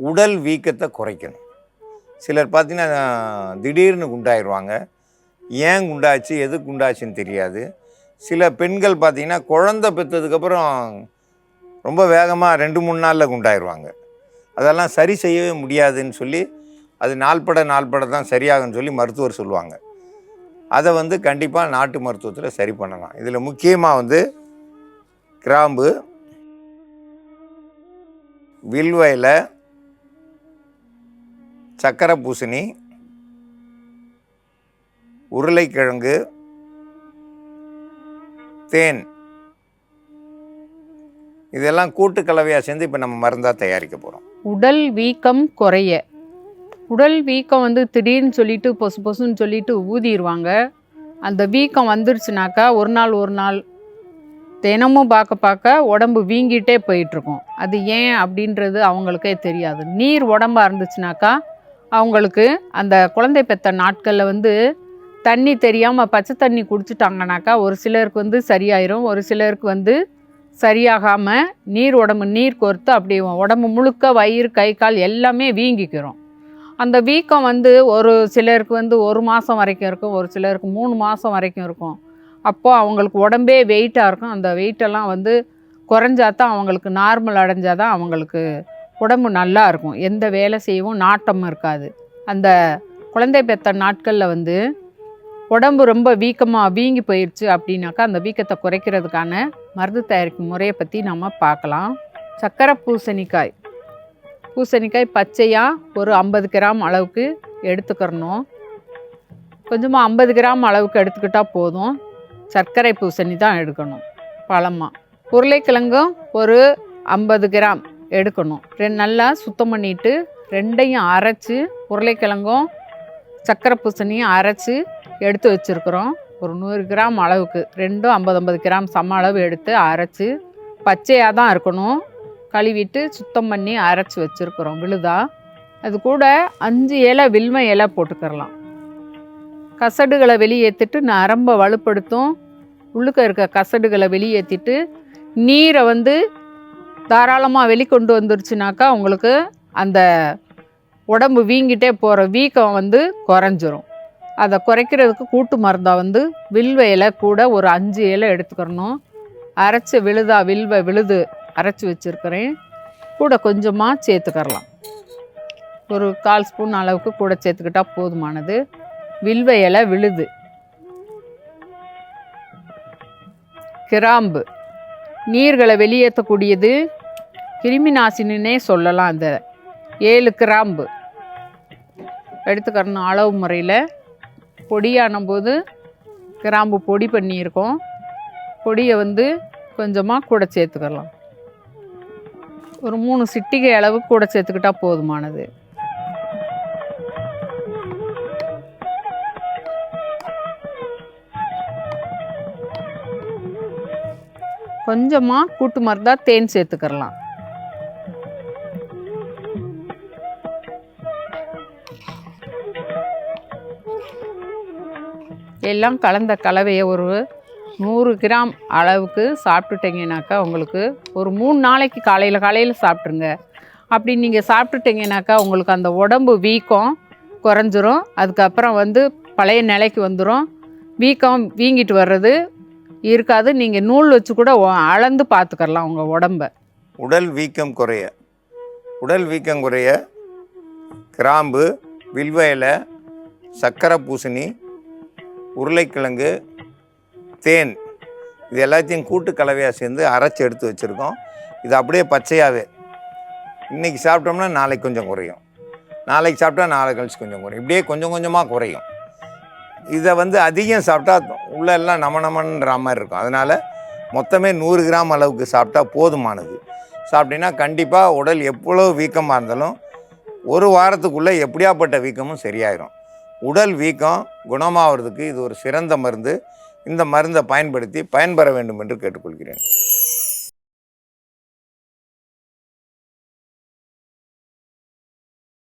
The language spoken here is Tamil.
உடல் வீக்கத்தை குறைக்கணும். சிலர் பார்த்திங்கன்னா திடீர்னு குண்டாயிடுவாங்க. ஏன் குண்டாச்சு எதுக்கு குண்டாச்சுன்னு தெரியாது. சில பெண்கள் பார்த்திங்கன்னா குழந்தை பெற்றதுக்கப்புறம் ரொம்ப வேகமாக 2-3 நாளில் குண்டாயிடுவாங்க. அதெல்லாம் சரி செய்யவே முடியாதுன்னு சொல்லி அது நாள்பட தான் சரியாகுன்னு சொல்லி மருத்துவர் சொல்லுவாங்க. அதை கண்டிப்பாக நாட்டு மருத்துவத்தில் சரி பண்ணலாம். இதில் முக்கியமாக கிராம்பு, வில்வ இலை, சக்கரை பூசணி, உருளைக்கிழங்கு, தேன் இதெல்லாம் கூட்டு கலவையாக சேர்ந்து இப்போ நம்ம மருந்தாக தயாரிக்க போகிறோம். உடல் வீக்கம் குறைய. உடல் வீக்கம் திடீர்னு சொல்லிட்டு பொசுன்னு சொல்லிட்டு ஊதிடுவாங்க. அந்த வீக்கம் வந்துருச்சுனாக்கா ஒரு நாள் தினமும் பார்க்க உடம்பு வீங்கிட்டே போயிட்டுருக்கும். அது ஏன் அப்படின்றது அவங்களுக்கே தெரியாது. நீர் உடம்பாக இருந்துச்சுனாக்கா அவங்களுக்கு அந்த குழந்தை பெற்ற நாட்களில் தண்ணி தெரியாமல் பச்சை தண்ணி குடிச்சிட்டாங்கனாக்கா ஒரு சிலருக்கு சரியாயிரும், ஒரு சிலருக்கு சரியாகாமல் நீர் கோர்த்து அப்படி உடம்பு முழுக்க வயிறு கை கால் எல்லாமே வீங்கிக்கிறோம். அந்த வீக்கம் ஒரு சிலருக்கு 1 மாதம் வரைக்கும் இருக்கும், ஒரு சிலருக்கு 3 மாதம் வரைக்கும் இருக்கும். அப்போது அவங்களுக்கு உடம்பே வெயிட்டாக இருக்கும். அந்த வெயிட்டெல்லாம் குறைஞ்சாதான் அவங்களுக்கு நார்மல் அடைஞ்சாதான் அவங்களுக்கு உடம்பு நல்லா இருக்கும். எந்த வேலை செய்யவும் நாட்டம் இருக்காது. அந்த குழந்தை பெற்ற நாட்களில் உடம்பு ரொம்ப வீங்கி போயிடுச்சு அப்படின்னாக்கா அந்த வீக்கத்தை குறைக்கிறதுக்கான மருந்து தயாரிக்கும் முறையை பற்றி நம்ம பார்க்கலாம். சக்கரை பூசணிக்காய் பச்சையாக ஒரு 50 கிராம் அளவுக்கு எடுத்துக்கிறணும். கொஞ்சமாக 50 கிராம் அளவுக்கு எடுத்துக்கிட்டால் போதும். சர்க்கரை பூசணி தான் எடுக்கணும் பழமாக. உருளைக்கிழங்கும் ஒரு 50 கிராம் எடுக்கணும். நல்லா சுத்தம் பண்ணிவிட்டு ரெண்டையும் அரைச்சி, உருளைக்கிழங்கும் சர்க்கரை பூசணியும் அரைச்சி எடுத்து வச்சுருக்குறோம். ஒரு 100 கிராம் அளவுக்கு ரெண்டும் 50 கிராம் சம அளவு எடுத்து அரைச்சி பச்சையாக தான் இருக்கணும். கழுவிட்டு சுத்தம் பண்ணி அரைச்சி வச்சுருக்குறோம் விழுதா. அது கூட 5 இலை வில்வ இலை போட்டுக்கிறலாம். கசடுகளை வெளியேற்றிட்டு நரம்பை வலுப்படுத்தும். உள்ளுக்க இருக்க கசடுகளை வெளியேற்றிட்டு நீரை தாராளமாக வெளிக்கொண்டு வந்துருச்சுனாக்கா உங்களுக்கு அந்த உடம்பு வீங்கிட்டே போகிற வீக்கம் குறைஞ்சிரும். அதை குறைக்கிறதுக்கு கூட்டு மருந்தாக வில்வ இலை கூட ஒரு 5 இலை எடுத்துக்கிறணும். அரைச்சி விழுது அரைச்சி வச்சுருக்கிறேன். கூட கொஞ்சமாக சேர்த்துக்கிறலாம். ஒரு 1/4 ஸ்பூன் அளவுக்கு கூட சேர்த்துக்கிட்டால் போதுமானது. வில்வ இலை விழுது, கிராம்பு நீர்களை வெளியேற்றக்கூடியது, கிருமி நாசினின்னே சொல்லலாம். அந்த 7 கிராம்பு எடுத்துக்கிறணும். அளவு முறையில் பொடியான போது கிராம்பு பொடி பண்ணியிருக்கோம். பொடியை கொஞ்சமாக கூட சேர்த்துக்கலாம். ஒரு 3 சிட்டிகை அளவு கூட சேர்த்துக்கிட்டால் போதுமானது. கொஞ்சமாக கூட்டு மருந்தாக தேன் சேர்த்துக்கிறலாம். எல்லாம் கலந்த கலவையை ஒரு 100 கிராம் அளவுக்கு சாப்பிட்டுட்டிங்கனாக்கா உங்களுக்கு ஒரு 3 நாளைக்கு காலையில் சாப்பிட்ருங்க. அப்படி நீங்கள் சாப்பிட்டுட்டிங்கனாக்கா உங்களுக்கு அந்த உடம்பு வீக்கம் குறைஞ்சிரும். அதுக்கப்புறம் பழைய நிலைக்கு வந்துடும். வீங்கிட்டு வர்றது இருக்காது. நீங்கள் நூல் வச்சு கூட அளந்து பார்த்துக்கலாம் உங்கள் உடம்பை. உடல் வீக்கம் குறைய கிராம்பு, வில்வ இலை, சக்கரை பூசணி, உருளைக்கிழங்கு, தேன் இது எல்லாத்தையும் கூட்டு கலவையாக சேர்ந்து அரைச்சி எடுத்து வச்சுருக்கோம். இது அப்படியே பச்சையாகவே இன்றைக்கி சாப்பிட்டோம்னா நாளைக்கு கொஞ்சம் குறையும், நாளைக்கு சாப்பிட்டா நாளை கழிச்சு கொஞ்சம் குறையும், இப்படியே கொஞ்சம் கொஞ்சமாக குறையும். இதை அதிகம் சாப்பிட்டா உள்ளெல்லாம் நமன்ற மாதிரி இருக்கும். அதனால் மொத்தமே 100 கிராம் அளவுக்கு சாப்பிட்டா போதுமானது. சாப்பிட்டீங்கன்னா கண்டிப்பாக உடல் எவ்வளோ வீக்கமாக இருந்தாலும் ஒரு வாரத்துக்குள்ளே எப்படியாப்பட்ட வீக்கமும் சரியாயிடும். உடல் வீக்கம் குணமாகிறதுக்கு இது ஒரு சிறந்த மருந்து. இந்த மருந்தை பயன்படுத்தி பயன்பெற வேண்டும் என்று கேட்டுக்கொள்கிறேன்.